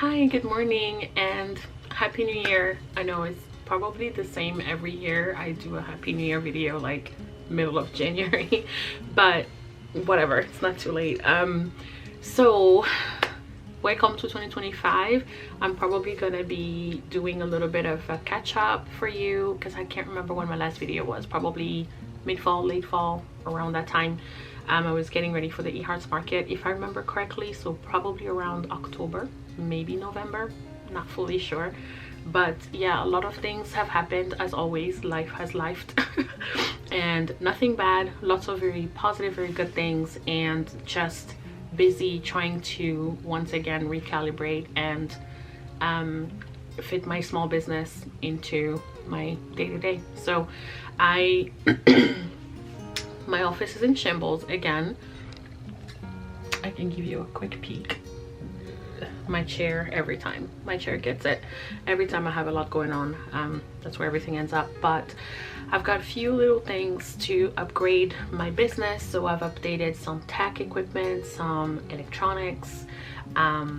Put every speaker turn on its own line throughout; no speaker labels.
Hi, good morning and happy new year. I know it's probably the same every year. I do a happy new year video like middle of January, but whatever, it's not too late. So welcome to 2025. I'm probably gonna be doing a little bit of a catch up for you because I can't remember when my last video was. Probably mid-fall, late fall, around that time. I was getting ready for the eHearts market if I remember correctly, so probably around October, maybe November, not fully sure. But yeah, a lot of things have happened. As always, life has lifed and nothing bad, lots of very positive, very good things, and just busy trying to once again recalibrate and fit my small business into my day-to-day. So I my office is in shambles again. I can give you a quick peek. My chair, every time my chair gets it, every time I have a lot going on, that's where everything ends up. But I've got a few little things to upgrade my business, so I've updated some tech equipment, some electronics, a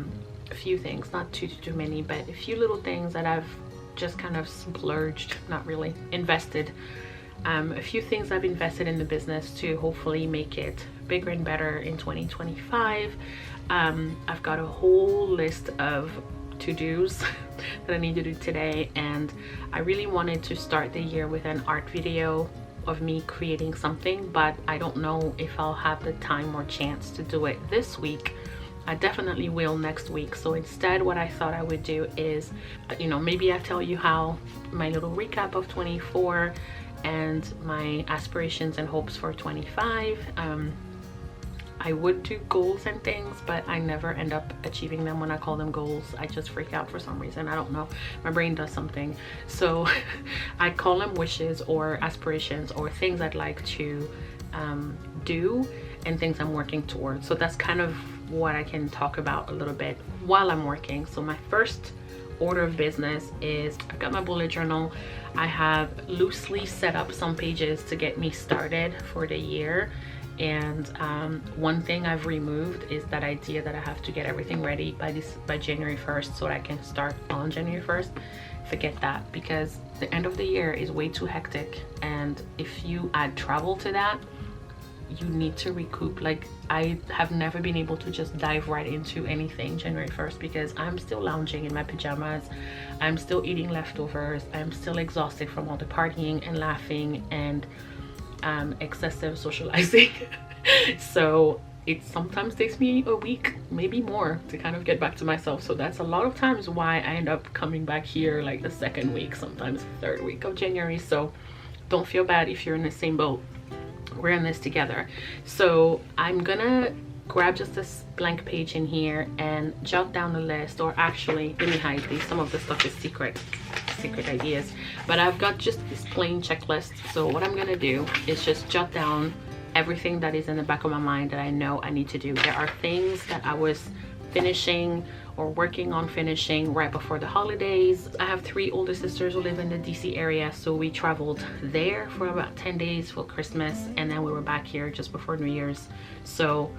few things, not too many, but a few little things that I've just kind of splurged, not really invested. A few things I've invested in the business to hopefully make it bigger and better in 2025. I've got a whole list of to-dos that I need to do today, and I really wanted to start the year with an art video of me creating something, but I don't know if I'll have the time or chance to do it this week. I definitely will next week. So instead, what I thought I would do is, maybe I tell you how my little recap of 24 and my aspirations and hopes for 25. I would do goals and things, but I never end up achieving them when I call them goals. I just freak out for some reason. I don't know, my brain does something. So I call them wishes or aspirations or things I'd like to do and things I'm working towards. So that's kind of what I can talk about a little bit while I'm working. So my first order of business is I've got my bullet journal. I have loosely set up some pages to get me started for the year, and one thing I've removed is that idea that I have to get everything ready by January 1st so that I can start on January 1st. Forget that, because the end of the year is way too hectic, and if you add travel to that, you need to recoup. Like, I have never been able to just dive right into anything January 1st because I'm still lounging in my pajamas, I'm still eating leftovers, I'm still exhausted from all the partying and laughing and excessive socializing. So it sometimes takes me a week, maybe more, to kind of get back to myself. So that's a lot of times why I end up coming back here like the second week, sometimes third week of January. So don't feel bad if you're in the same boat. We're in this together. So I'm gonna grab just this blank page in here and jot down the list, or actually let me hide these. Some of the stuff is secret ideas, but I've got just this plain checklist. So what I'm gonna do is just jot down everything that is in the back of my mind that I know I need to do. There are things that I was finishing or working on finishing right before the holidays. I have 3 older sisters who live in the DC area, so we traveled there for about 10 days for Christmas, and then we were back here just before New Year's. So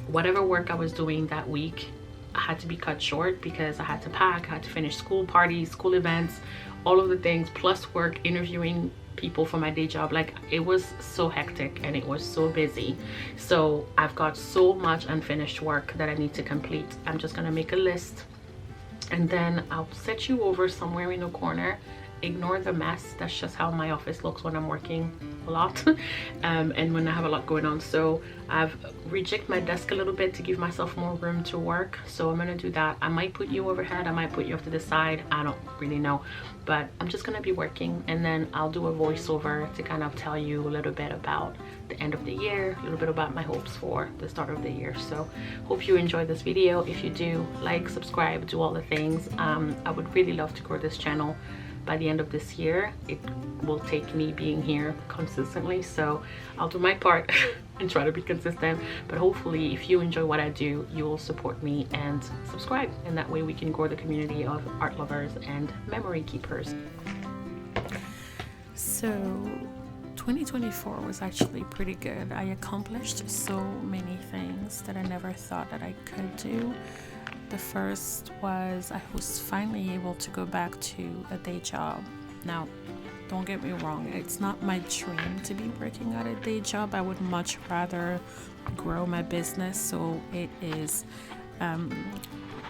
whatever work I was doing that week, I had to be cut short because I had to pack, I had to finish school parties, school events, all of the things, plus work, interviewing people for my day job. Like, it was so hectic and it was so busy. So I've got so much unfinished work that I need to complete. I'm just gonna make a list and then I'll set you over somewhere in a corner. Ignore the mess. That's just how my office looks when I'm working a lot and when I have a lot going on. So I've rejigged my desk a little bit to give myself more room to work. So I'm gonna do that. I might put you overhead, I might put you off to the side, I don't really know, but I'm just gonna be working, and then I'll do a voiceover to kind of tell you a little bit about the end of the year, a little bit about my hopes for the start of the year. So hope you enjoyed this video. If you do, like, subscribe, do all the things. I would really love to grow this channel. By the end of this year, it will take me being here consistently, so I'll do my part and try to be consistent. But hopefully, if you enjoy what I do, you will support me and subscribe, and that way we can grow the community of art lovers and memory keepers. So 2024 was actually pretty good. I accomplished so many things that I never thought that I could do.
The first was I was finally able to go back to a day job. Now, don't get me wrong, it's not my dream to be working at a day job. I would much rather grow my business so it is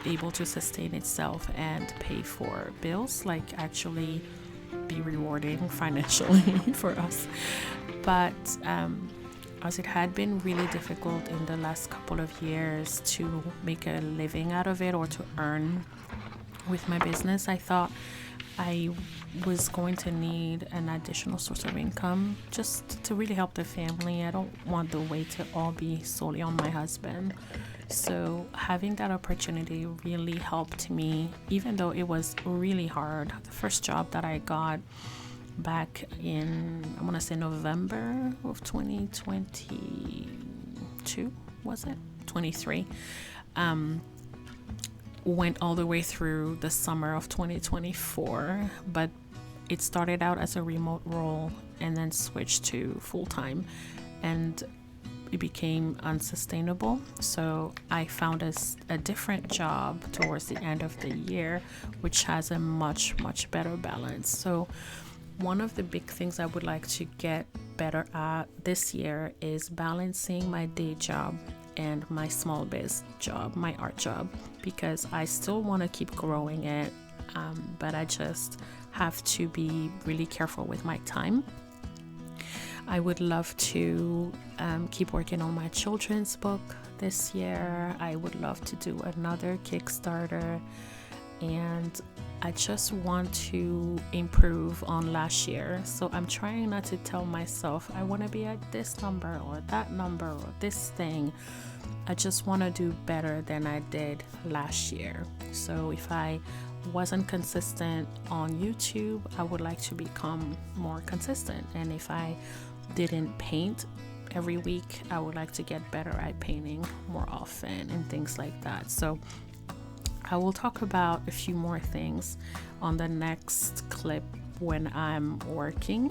able to sustain itself and pay for bills, like actually be rewarding financially for us. But as it had been really difficult in the last couple of years to make a living out of it or to earn with my business, I thought I was going to need an additional source of income just to really help the family. I don't want the weight to all be solely on my husband. So having that opportunity really helped me, even though it was really hard. The first job that I got back in, I want to say November of 2022, was it? 23. Went all the way through the summer of 2024, but it started out as a remote role and then switched to full-time, and it became unsustainable. So I found a different job towards the end of the year, which has a much better balance. So one of the big things I would like to get better at this year is balancing my day job and my small biz job, my art job, because I still want to keep growing it, but I just have to be really careful with my time. I would love to keep working on my children's book this year. I would love to do another Kickstarter, and I just want to improve on last year. So I'm trying not to tell myself I want to be at this number or that number or this thing. I just want to do better than I did last year. So if I wasn't consistent on YouTube, I would like to become more consistent. And if I didn't paint every week, I would like to get better at painting more often and things like that. So I will talk about a few more things on the next clip when I'm working.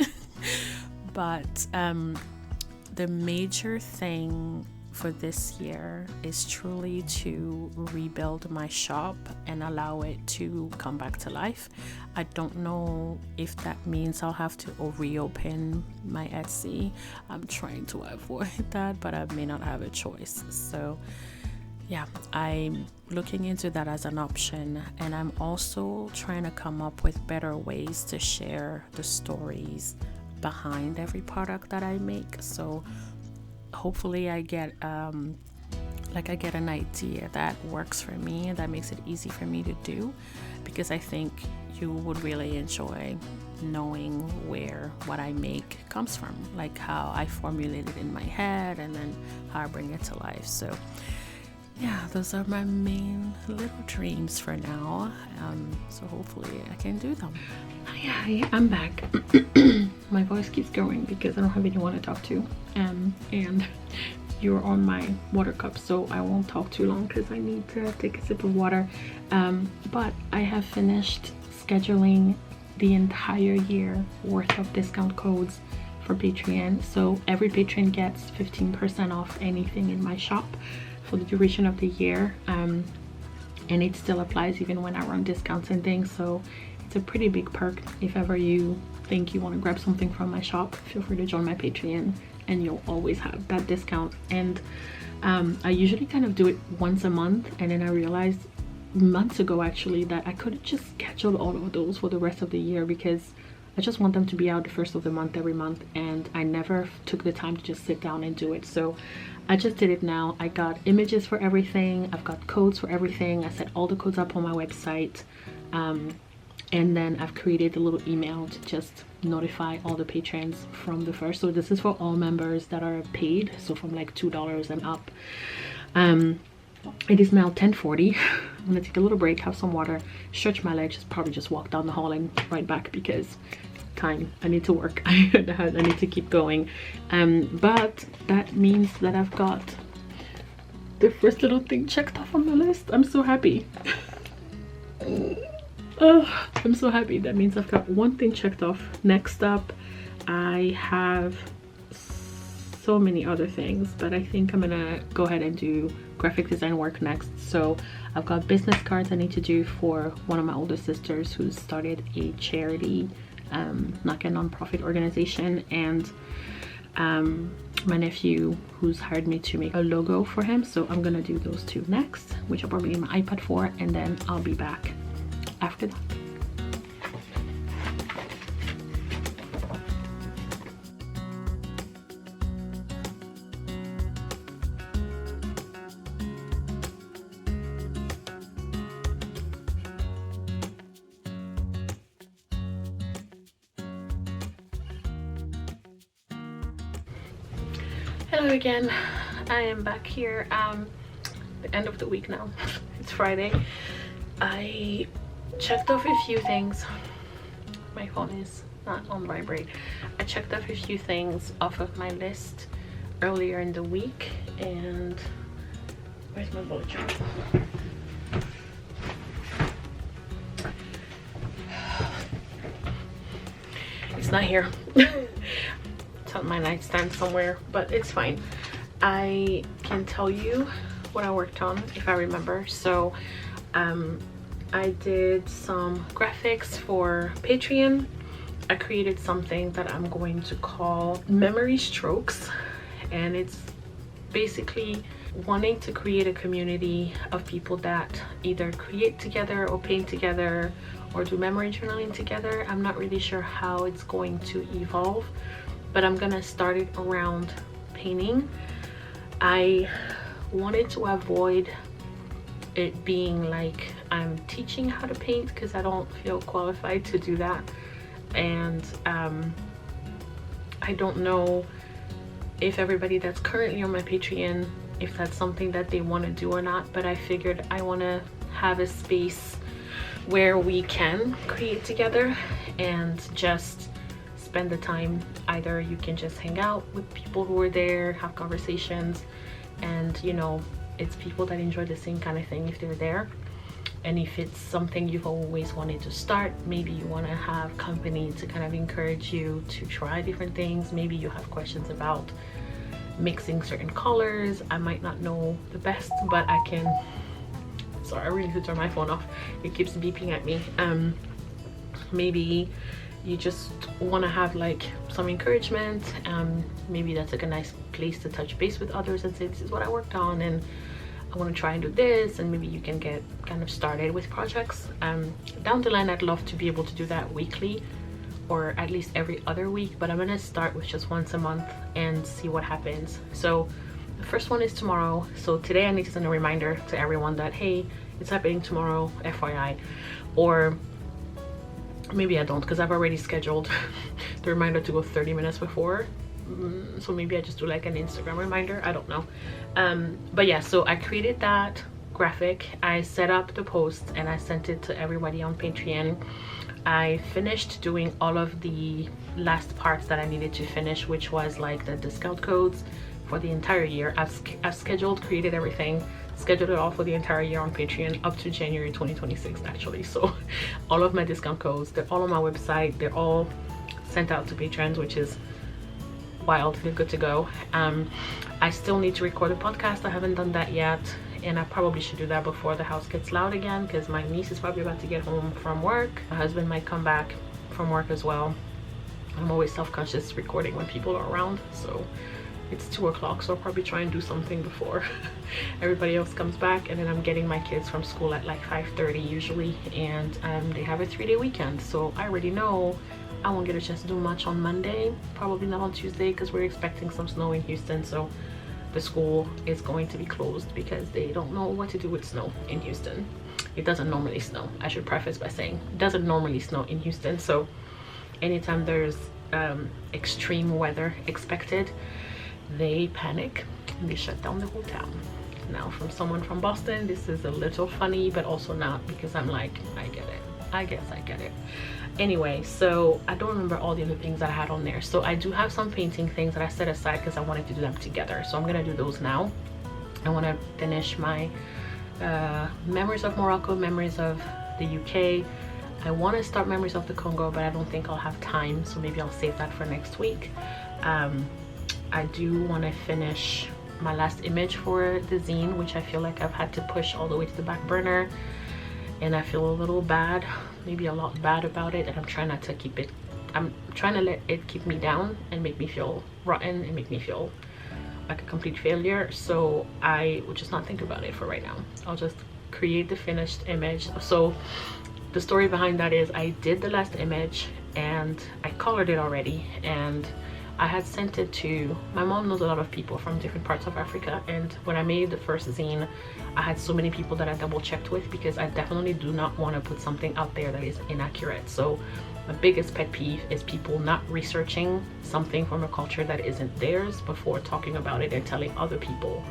But the major thing for this year is truly to rebuild my shop and allow it to come back to life. I don't know if that means I'll have to reopen my Etsy. I'm trying to avoid that, but I may not have a choice. So yeah, I'm looking into that as an option, and I'm also trying to come up with better ways to share the stories behind every product that I make. So hopefully I get an idea that works for me and that makes it easy for me to do, because I think you would really enjoy knowing where what I make comes from, like how I formulate it in my head and then how I bring it to life. So yeah, those are my main little dreams for now. So hopefully I can do them. Hi, I'm back. My voice keeps going because I don't have anyone to talk to. And you're on my water cup, so I won't talk too long because I need to take a sip of water. But I have finished scheduling the entire year worth of discount codes for Patreon. So every patron gets 15% off anything in my shop for the duration of the year, and it still applies even when I run discounts and things. So it's a pretty big perk. If ever you think you want to grab something from my shop, feel free to join my Patreon and you'll always have that discount. And I usually kind of do it once a month, and then I realized months ago actually that I could just schedule all of those for the rest of the year, because I just want them to be out the first of the month every month, and I never took the time to just sit down and do it. So I just did it now. I got images for everything, I've got codes for everything. I set all the codes up on my website, and then I've created a little email to just notify all the patrons from the first. So this is for all members that are paid, so from like $2 and up. It is now 10:40. I'm gonna take a little break, have some water, stretch my legs, probably just walk down the hall and right back, because time, I need to work. I need to keep going. But that means that I've got the first little thing checked off on the list. I'm so happy. I'm so happy. That means I've got one thing checked off. Next up, I have
so many other things, but I think I'm gonna go ahead and do graphic design work next. So I've got business cards I need to do for one of my older sisters who's started a charity, like a non-profit organization, and my nephew who's hired me to make a logo for him. So I'm gonna do those two next, which I'll probably need my iPad for, and then I'll be back after that. Hello again, I am back here, the end of the week now. It's Friday. I checked off a few things. My phone is not on vibrate. I checked off a few things off of my list earlier in the week, and where's my bullet journal? It's not here. On my nightstand somewhere, but it's fine. I can tell you what I worked on if I remember. So I did some graphics for Patreon. I created something that I'm going to call Memory Strokes, and it's basically wanting to create a community of people that either create together or paint together or do memory journaling together. I'm not really sure how it's going to evolve, but I'm gonna start it around painting. I wanted to avoid it being like I'm teaching how to paint, because I don't feel qualified to do that, and I don't know if everybody that's currently on my Patreon, if that's something that they want to do or not, but I figured I want to have a space where we can create together and just spend the time. Either you can just hang out with people who are there, have conversations, and you know, it's people that enjoy the same kind of thing if they're there. And if it's something you've always wanted to start, maybe you want to have company to kind of encourage you to try different things. Maybe you have questions about mixing certain colors. I might not know the best, but I can, sorry, I really need to turn my phone off, it keeps beeping at me. Maybe you just want to have like some encouragement. Maybe that's like a nice place to touch base with others and say, this is what I worked on and I want to try and do this, and maybe you can get kind of started with projects. Down the line, I'd love to be able to do that weekly or at least every other week, but I'm gonna start with just once a month and see what happens. So the first one is tomorrow. So today I need to send a reminder to everyone that, hey, it's happening tomorrow, FYI. Or maybe I don't, because I've already scheduled the reminder to go 30 minutes before. So maybe I just do like an Instagram reminder, I don't know. But yeah, so I created that graphic, I set up the post, and I sent it to everybody on Patreon. I finished doing all of the last parts that I needed to finish, which was like the discount codes for the entire year. I've scheduled, created everything, scheduled it all for the entire year on Patreon up to January 2026 actually. So all of my discount codes, they're all on my website, they're all sent out to patrons, which is wild. They're good to go. I still need to record a podcast. I haven't done that yet, and I probably should do that before the house gets loud again, because my niece is probably about to get home from work. My husband might come back from work as well. I'm always self-conscious recording when people are around, so it's 2 o'clock, so I'll probably try and do something before everybody else comes back. And then I'm getting my kids from school at like 5:30 usually, and they have a 3-day weekend, so I already know I won't get a chance to do much on Monday, probably not on Tuesday, because we're expecting some snow in Houston. So the school is going to be closed because they don't know what to do with snow in Houston. It doesn't normally snow. I should preface by saying it doesn't normally snow in Houston. So anytime there's extreme weather expected, they panic and they shut down the whole town. Now, from someone from Boston, this is a little funny, but also not, because I'm like, I get it. I guess I get it. Anyway, so I don't remember all the other things that I had on there. So I do have some painting things that I set aside because I wanted to do them together. So I'm gonna do those now. I want to finish my Memories of Morocco, Memories of the UK. I want to start Memories of the Congo, but I don't think I'll have time, so maybe I'll save that for next week. I do want to finish my last image for the zine, which I feel like I've had to push all the way to the back burner, and I feel a little bad, maybe a lot bad about it, and I'm trying not to keep it, I'm trying to let it keep me down and make me feel rotten and make me feel like a complete failure. So I would just not think about it for right now. I'll just create the finished image. So the story behind that is I did the last image and I colored it already, and I had sent it to my mom. Knows a lot of people from different parts of Africa, and when I made the first zine, I had so many people that I double checked with, because I definitely do not want to put something out there that is inaccurate. So my biggest pet peeve is people not researching something from a culture that isn't theirs before talking about it and telling other people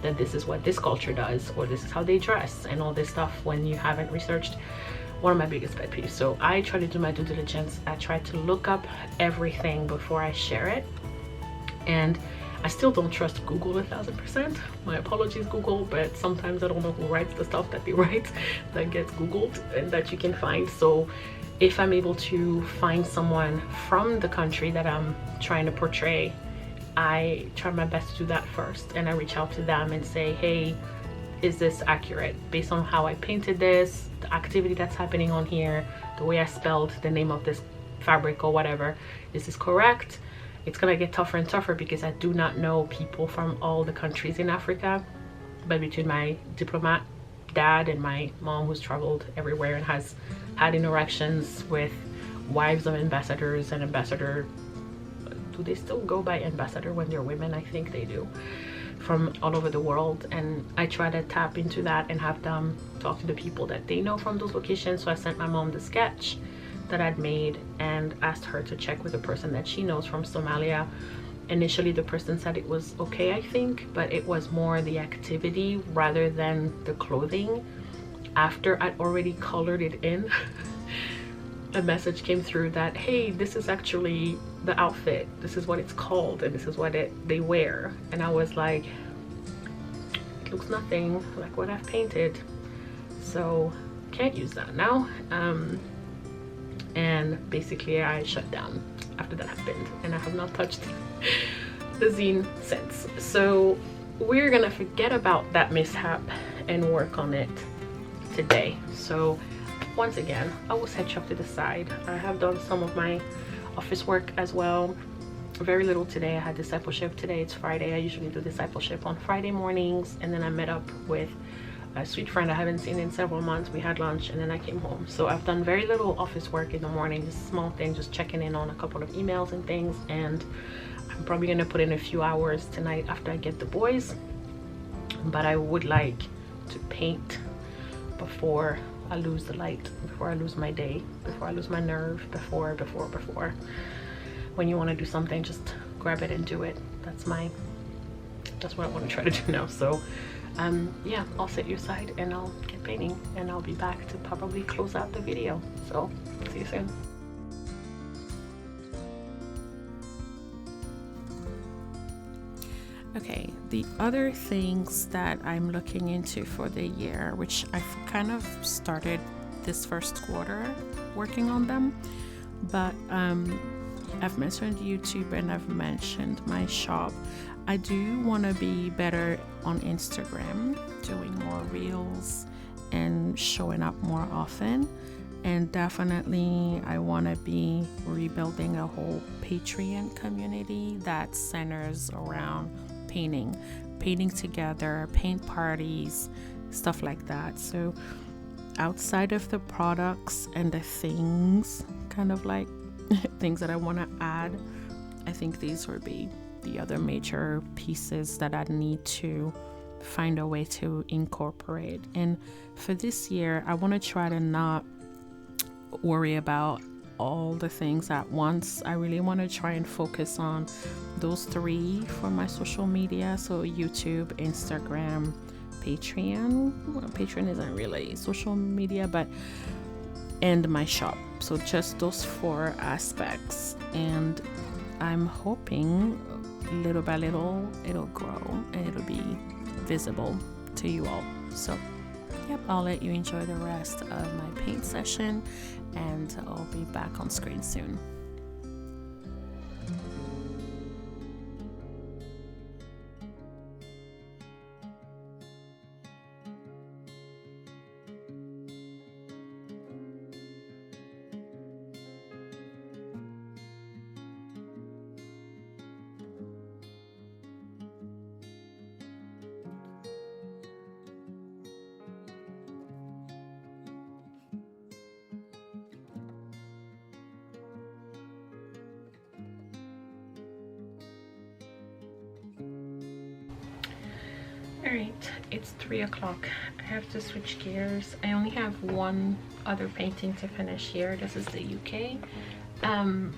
that this is what this culture does, or this is how they dress and all this stuff when you haven't researched. One of my biggest pet peeves. So I try to do my due diligence. I try to look up everything before I share it, and I still don't trust Google 1000%. My apologies, Google, but sometimes I don't know who writes the stuff that they write that gets Googled and that you can find. So if I'm able to find someone from the country that I'm trying to portray, I try my best to do that first, and I reach out to them and say, hey, is this accurate based on how I painted this, the activity that's happening on here, the way I spelled the name of this fabric or whatever, is this correct? It's gonna get tougher and tougher because I do not know people from all the countries in Africa, but between my diplomat dad and my mom, who's traveled everywhere and has had interactions with wives of ambassadors and ambassador, do they still go by ambassador when they're women? I think they do, from all over the world. And I try to tap into that and have them talk to the people that they know from those locations. So I sent my mom the sketch that I'd made and asked her to check with a person that she knows from Somalia. Initially the person said it was okay, I think, but it was more the activity rather than the clothing. After I'd already colored it in, a message came through that, hey, this is actually the outfit, this is what it's called, and this is what they wear. And I was like, it looks nothing like what I've painted, so can't use that now. And basically I shut down after that happened, and I have not touched the zine since. So we're gonna forget about that mishap and work on it today. So once again, I will set you up to the side. I have done some of my office work as well. Very little today. I had discipleship today. It's Friday. I usually do discipleship on Friday mornings, and then I met up with a sweet friend I haven't seen in several months. We had lunch and then I came home. So I've done very little office work in the morning, just small things, just checking in on a couple of emails and things. And I'm probably gonna put in a few hours tonight after I get the boys, but I would like to paint before I lose the light, before I lose my day, before I lose my nerve, before. When you want to do something, just grab it and do it. That's what I want to try to do now. So yeah, I'll set you aside and I'll get painting, and I'll be back to probably close out the video. So see you soon.
Okay, the other things that I'm looking into for the year, which I've kind of started this first quarter working on them, but I've mentioned YouTube and I've mentioned my shop. I do want to be better on Instagram, doing more reels and showing up more often. And definitely I want to be rebuilding a whole Patreon community that centers around painting together, paint parties, stuff like that. So outside of the products and the things, kind of like things that I want to add, I think these would be the other major pieces that I need to find a way to incorporate. And for this year, I want to try to not worry about all the things at once. I really want to try and focus on those three for my social media. So YouTube, Instagram, Patreon. Well, Patreon isn't really social media, but and my shop. So just those four aspects, and I'm hoping little by little it'll grow and it'll be visible to you all. So yep, I'll let you enjoy the rest of my paint session, and I'll be back on screen soon.
All right, it's 3 o'clock. I have to switch gears. I only have one other painting to finish here. This is the UK. I'm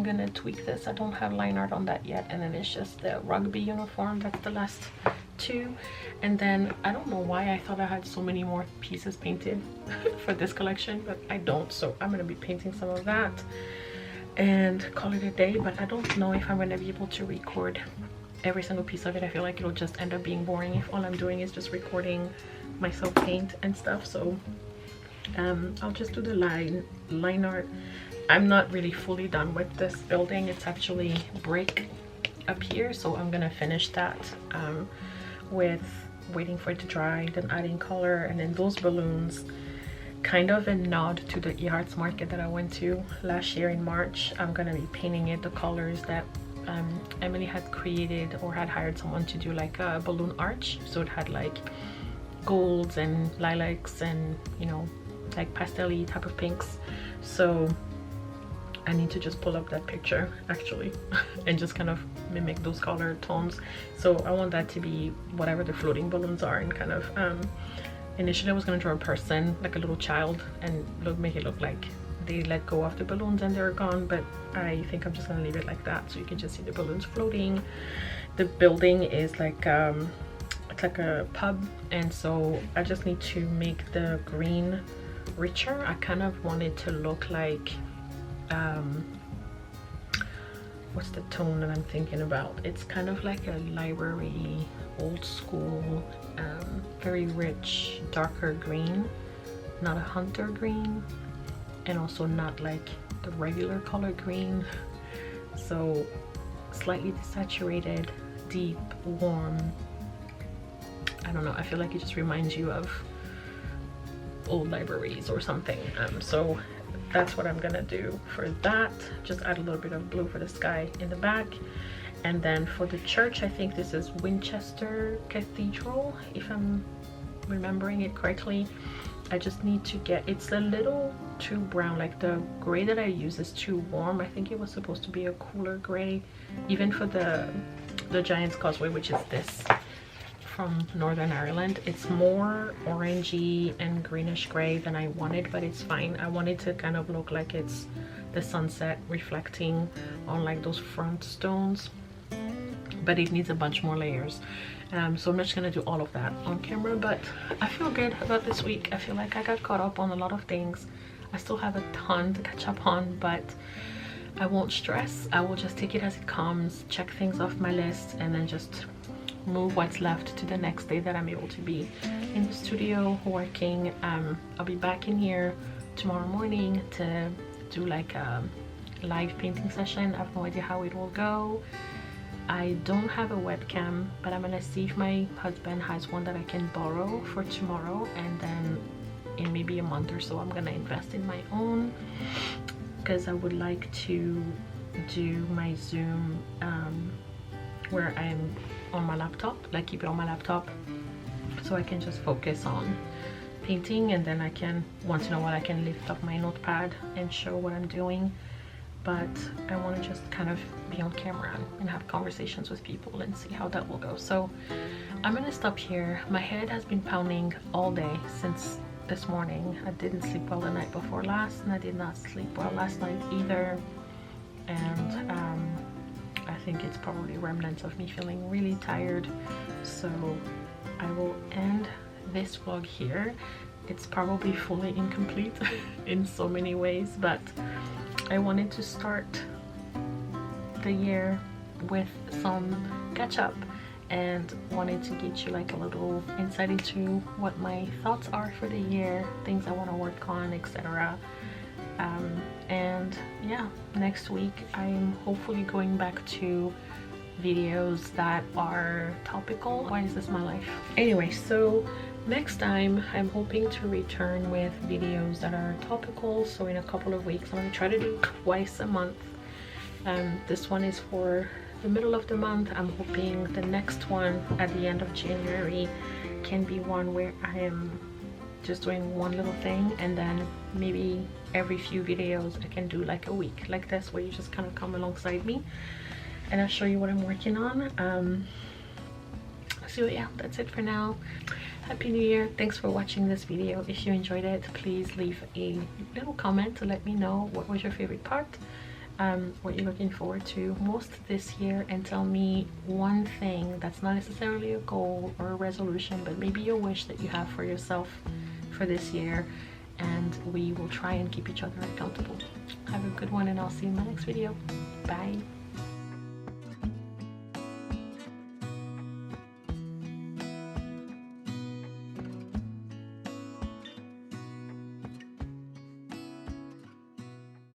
gonna tweak this. I don't have line art on that yet, and then it's just the rugby uniform. That's the last two. And then I don't know why I thought I had so many more pieces painted for this collection, but I don't. So I'm gonna be painting some of that and call it a day. But I don't know if I'm gonna be able to record every single piece of it. I feel like it'll just end up being boring if all I'm doing is just recording myself paint and stuff. So I'll just do the line art. I'm not really fully done with this building. It's actually brick up here, so I'm gonna finish that with waiting for it to dry, then adding color, and then those balloons, kind of a nod to the eArts market that I went to last year in March. I'm gonna be painting it the colors that Emily had created, or had hired someone to do like a balloon arch. So it had like golds and lilacs and, you know, like pastel-y type of pinks. So I need to just pull up that picture actually and just kind of mimic those color tones. So I want that to be whatever the floating balloons are, and kind of initially I was going to draw a person, like a little child, and make it look like they let go of the balloons and they're gone, but I think I'm just going to leave it like that, so you can just see the balloons floating. The building is like it's like a pub, and so I just need to make the green richer. I kind of want it to look like what's the tone that I'm thinking about? It's kind of like a library, old school, very rich, darker green, not a hunter green, and also not like the regular color green. So slightly desaturated, deep, warm. I don't know, I feel like it just reminds you of old libraries or something. So that's what I'm gonna do for that. Just add a little bit of blue for the sky in the back. And then for the church, I think this is Winchester Cathedral, if I'm remembering it correctly. I just need to get, it's a little too brown, like the gray that I use is too warm. I think it was supposed to be a cooler gray, even for the Giant's Causeway, which is this from Northern Ireland. It's more orangey and greenish gray than I wanted, but it's fine. I wanted to kind of look like it's the sunset reflecting on like those front stones, but it needs a bunch more layers. So I'm just gonna do all of that on camera, but I feel good about this week. I feel like I got caught up on a lot of things. I still have a ton to catch up on, but I won't stress. I will just take it as it comes, check things off my list, and then just move what's left to the next day that I'm able to be in the studio working. I'll be back in here tomorrow morning to do like a live painting session. I have no idea how it will go. I don't have a webcam, but I'm gonna see if my husband has one that I can borrow for tomorrow, and then in maybe a month or so I'm gonna invest in my own, because I would like to do my Zoom where I'm on my laptop, like keep it on my laptop, so I can just focus on painting, and then I can, once in a while I can lift up my notepad and show what I'm doing. But I want to just kind of be on camera and have conversations with people and see how that will go. So I'm gonna stop here. My head has been pounding all day since this morning. I didn't sleep well the night before last, and I did not sleep well last night either, and I think it's probably remnants of me feeling really tired. So I will end this vlog here. It's probably fully incomplete in so many ways, but I wanted to start the year with some catch up and wanted to get you like a little insight into what my thoughts are for the year, things I want to work on, etc. And yeah, next week I'm hopefully going back to videos that are topical. Why is this my life? Anyway, so next time I'm hoping to return with videos that are topical. So in a couple of weeks I'm going to try to do twice a month. This one is for the middle of the month. I'm hoping the next one at the end of January can be one where I am just doing one little thing, and then maybe every few videos I can do like a week like this, where you just kind of come alongside me. and I'll show you what I'm working on. So yeah, that's it for now. Happy New Year. Thanks for watching this video. If you enjoyed it, please leave a little comment to let me know what was your favorite part, what you're looking forward to most this year, and tell me one thing that's not necessarily a goal or a resolution, but maybe a wish that you have for yourself for this year, and we will try and keep each other accountable. Have a good one, and I'll see you in my next video. Bye.